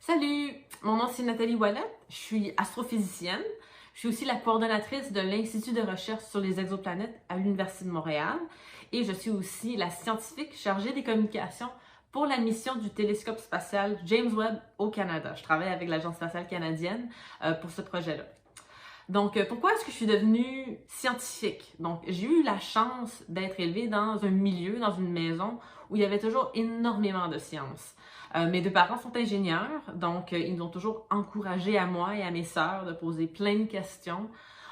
Salut, mon nom c'est Nathalie Ouellet, je suis astrophysicienne. Je suis aussi la coordonnatrice de l'Institut de recherche sur les exoplanètes à l'Université de Montréal et je suis aussi la scientifique chargée des communications pour la mission du télescope spatial James Webb au Canada. Je travaille avec l'Agence spatiale canadienne pour ce projet-là. Donc, pourquoi est-ce que je suis devenue scientifique? Donc, j'ai eu la chance d'être élevée dans un milieu, dans une maison où il y avait toujours énormément de sciences. Mes deux parents sont ingénieurs, donc ils nous ont toujours encouragés à moi et à mes sœurs de poser plein de questions.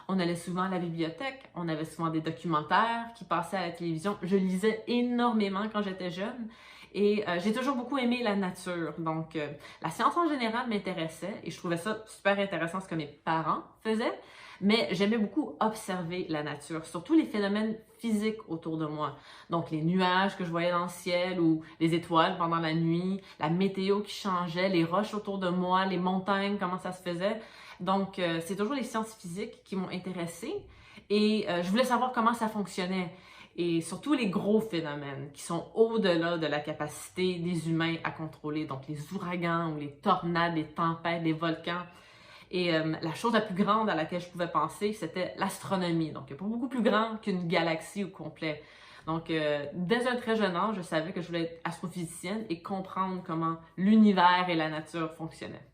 On allait souvent à la bibliothèque, on avait souvent des documentaires qui passaient à la télévision. Je lisais énormément quand j'étais jeune et j'ai toujours beaucoup aimé la nature. Donc, la science en général m'intéressait et je trouvais ça super intéressant ce que mes parents faisaient. Mais j'aimais beaucoup observer la nature, surtout les phénomènes physiques autour de moi. Donc, les nuages que je voyais dans le ciel ou les étoiles pendant la nuit, la météo qui changeait, les roches autour de moi, les montagnes, comment ça se faisait. Donc, c'est toujours les sciences physiques qui m'ont intéressée et je voulais savoir comment ça fonctionnait. Et surtout les gros phénomènes qui sont au-delà de la capacité des humains à contrôler, donc les ouragans ou les tornades, les tempêtes, les volcans. Et la chose la plus grande à laquelle je pouvais penser, c'était l'astronomie. Donc, pas beaucoup plus grand qu'une galaxie au complet. Donc, dès un très jeune âge, je savais que je voulais être astrophysicienne et comprendre comment l'univers et la nature fonctionnaient.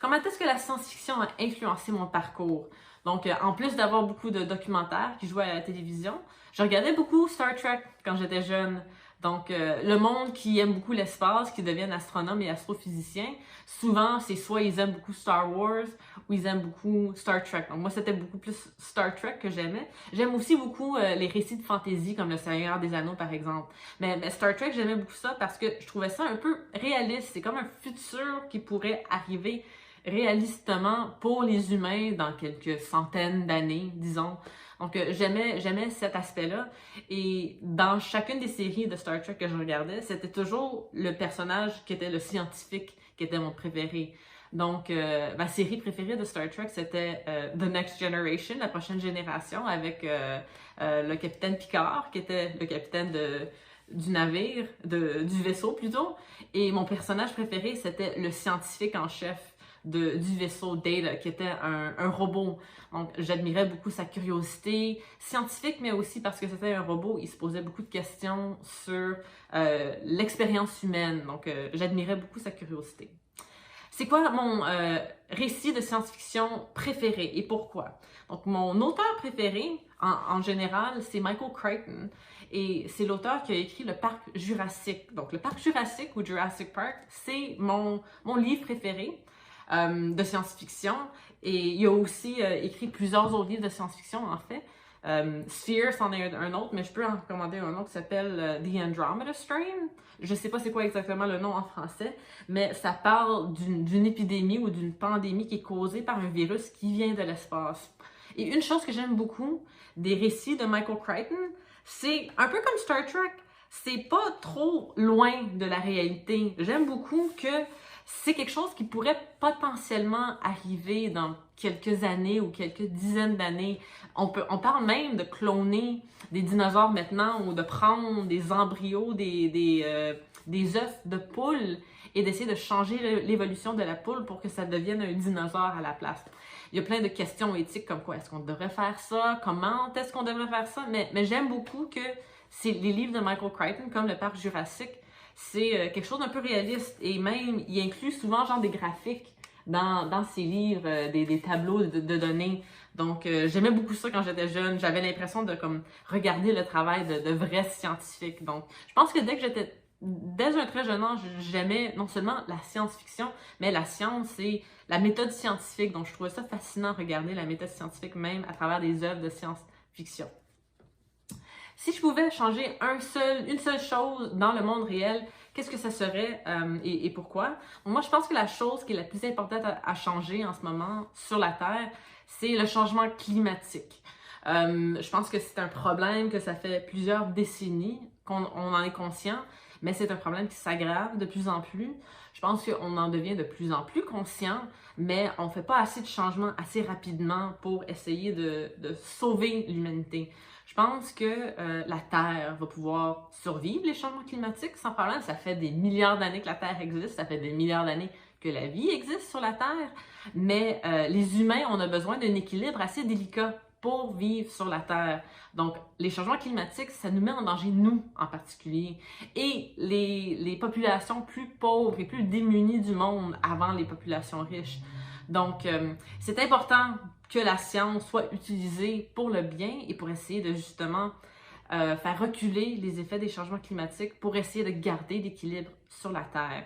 Comment est-ce que la science-fiction a influencé mon parcours? Donc, en plus d'avoir beaucoup de documentaires qui jouaient à la télévision, je regardais beaucoup Star Trek quand j'étais jeune. Donc, le monde qui aime beaucoup l'espace, qui deviennent astronomes et astrophysiciens, souvent, c'est soit ils aiment beaucoup Star Wars ou ils aiment beaucoup Star Trek. Donc, moi, c'était beaucoup plus Star Trek que j'aimais. J'aime aussi beaucoup les récits de fantasy, comme Le Seigneur des Anneaux, par exemple. Mais Star Trek, j'aimais beaucoup ça parce que je trouvais ça un peu réaliste. C'est comme un futur qui pourrait arriver réalistement pour les humains dans quelques centaines d'années, disons. Donc, j'aimais cet aspect-là. Et dans chacune des séries de Star Trek que je regardais, c'était toujours le personnage qui était le scientifique qui était mon préféré. Donc, ma série préférée de Star Trek, c'était The Next Generation, la prochaine génération, avec le capitaine Picard, qui était le capitaine du navire, du vaisseau plutôt. Et mon personnage préféré, c'était le scientifique en chef du vaisseau Data, qui était un robot. Donc, j'admirais beaucoup sa curiosité scientifique, mais aussi parce que c'était un robot, il se posait beaucoup de questions sur l'expérience humaine. Donc, j'admirais beaucoup sa curiosité. C'est quoi mon récit de science-fiction préféré et pourquoi? Donc, mon auteur préféré, en général, c'est Michael Crichton. Et c'est l'auteur qui a écrit le Parc Jurassique. Donc, le Parc Jurassique ou Jurassic Park, c'est mon livre préféré de science-fiction. Et il a aussi écrit plusieurs autres livres de science-fiction, en fait. Sphere, c'en est un autre, mais je peux en recommander un autre qui s'appelle The Andromeda Strain. Je sais pas c'est quoi exactement le nom en français, mais ça parle d'une épidémie ou d'une pandémie qui est causée par un virus qui vient de l'espace. Et une chose que j'aime beaucoup des récits de Michael Crichton, c'est un peu comme Star Trek, c'est pas trop loin de la réalité. J'aime beaucoup que c'est quelque chose qui pourrait potentiellement arriver dans quelques années ou quelques dizaines d'années. On parle même de cloner des dinosaures maintenant ou de prendre des embryos, des œufs de poule et d'essayer de changer l'évolution de la poule pour que ça devienne un dinosaure à la place. Il y a plein de questions éthiques comme quoi est-ce qu'on devrait faire ça, comment est-ce qu'on devrait faire ça, mais j'aime beaucoup que c'est les livres de Michael Crichton, comme le Parc Jurassique, c'est quelque chose d'un peu réaliste et même il inclut souvent genre des graphiques dans ses livres, des tableaux de données. Donc j'aimais beaucoup ça quand j'étais jeune. J'avais l'impression de comme regarder le travail de vrais scientifiques. Donc je pense que dès un très jeune âge, j'aimais non seulement la science-fiction, mais la science et la méthode scientifique. Donc je trouvais ça fascinant de regarder la méthode scientifique même à travers des œuvres de science-fiction. Si je pouvais changer une seule chose dans le monde réel, qu'est-ce que ça serait et pourquoi? Moi, je pense que la chose qui est la plus importante à changer en ce moment sur la Terre, c'est le changement climatique. Je pense que c'est un problème que ça fait plusieurs décennies qu'on en est conscient, mais c'est un problème qui s'aggrave de plus en plus. Je pense qu'on en devient de plus en plus conscient, mais on ne fait pas assez de changements assez rapidement pour essayer de sauver l'humanité. Je pense que la Terre va pouvoir survivre les changements climatiques sans problème. Ça fait des milliards d'années que la Terre existe, ça fait des milliards d'années que la vie existe sur la Terre, mais les humains, on a besoin d'un équilibre assez délicat pour vivre sur la Terre. Donc, les changements climatiques, ça nous met en danger, nous en particulier, et les populations plus pauvres et plus démunies du monde avant les populations riches. Donc, c'est important que la science soit utilisée pour le bien et pour essayer de justement faire reculer les effets des changements climatiques pour essayer de garder l'équilibre sur la Terre.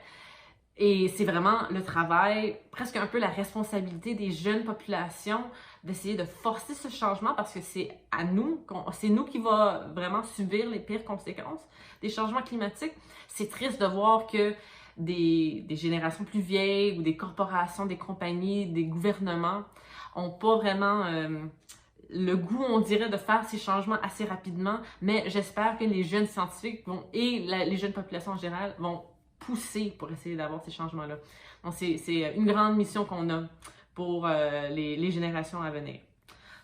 Et c'est vraiment le travail, presque un peu la responsabilité des jeunes populations d'essayer de forcer ce changement parce que c'est à nous, c'est nous qui va vraiment subir les pires conséquences des changements climatiques. C'est triste de voir que des générations plus vieilles ou des corporations, des compagnies, des gouvernements n'ont pas vraiment le goût, on dirait, de faire ces changements assez rapidement, mais j'espère que les jeunes scientifiques les jeunes populations en général vont pousser pour essayer d'avoir ces changements-là. Donc, c'est une grande mission qu'on a pour les générations à venir.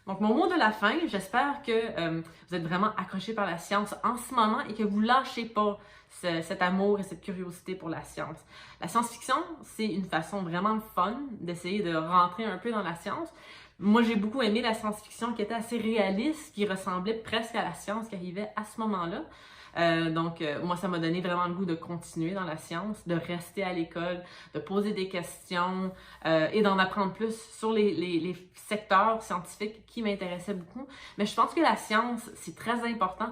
Donc, mon mot de la fin, j'espère que vous êtes vraiment accrochés par la science en ce moment et que vous ne lâchez pas cet amour et cette curiosité pour la science. La science-fiction, c'est une façon vraiment fun d'essayer de rentrer un peu dans la science. Moi, j'ai beaucoup aimé la science-fiction qui était assez réaliste, qui ressemblait presque à la science qui arrivait à ce moment-là. Donc, moi, ça m'a donné vraiment le goût de continuer dans la science, de rester à l'école, de poser des questions et d'en apprendre plus sur les secteurs scientifiques qui m'intéressaient beaucoup. Mais je pense que la science, c'est très important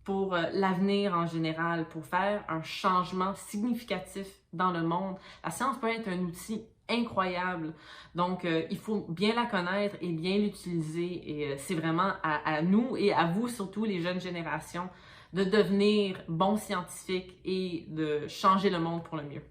pour l'avenir en général, pour faire un changement significatif dans le monde. La science peut être un outil incroyable. Donc, il faut bien la connaître et bien l'utiliser. Et c'est vraiment à nous et à vous, surtout les jeunes générations, de devenir bons scientifiques et de changer le monde pour le mieux.